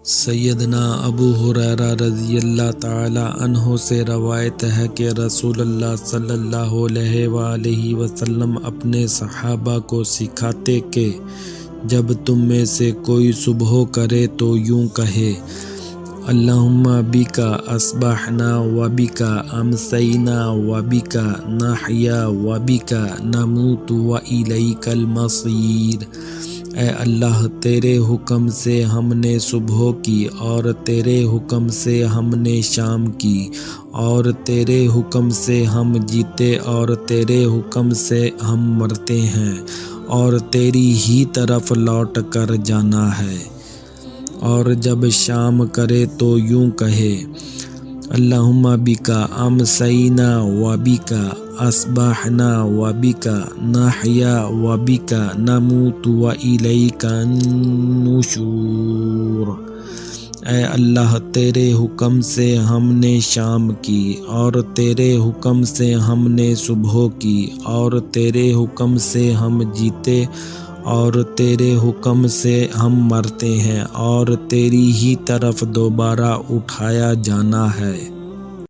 سیدنا ابو ہریرہ رضی اللہ تعالی عنہ سے روایت ہے کہ رسول اللہ صلی اللہ علیہ وآلہ وسلم اپنے صحابہ کو سکھاتے کہ جب تم میں سے کوئی صبح کرے تو یوں کہے: اللہم بکا اصبحنا وبکا امسینا وبکا نحیا وبکا نموت والیک المصیر۔ اے اللہ، تیرے حکم سے ہم نے صبح کی، اور تیرے حکم سے ہم نے شام کی، اور تیرے حکم سے ہم جیتے، اور تیرے حکم سے ہم مرتے ہیں، اور تیری ہی طرف لوٹ کر جانا ہے۔ اور جب شام کرے تو یوں کہے: اللہم بکا امسینا وبکا اصبحنا وبکا نحیا وبکا نموت والیک النشور۔ اے اللہ، تیرے حکم سے ہم نے شام کی، اور تیرے حکم سے ہم نے صبح کی، اور تیرے حکم سے ہم جیتے، اور تیرے حکم سے ہم مرتے ہیں، اور تیری ہی طرف دوبارہ اٹھایا جانا ہے۔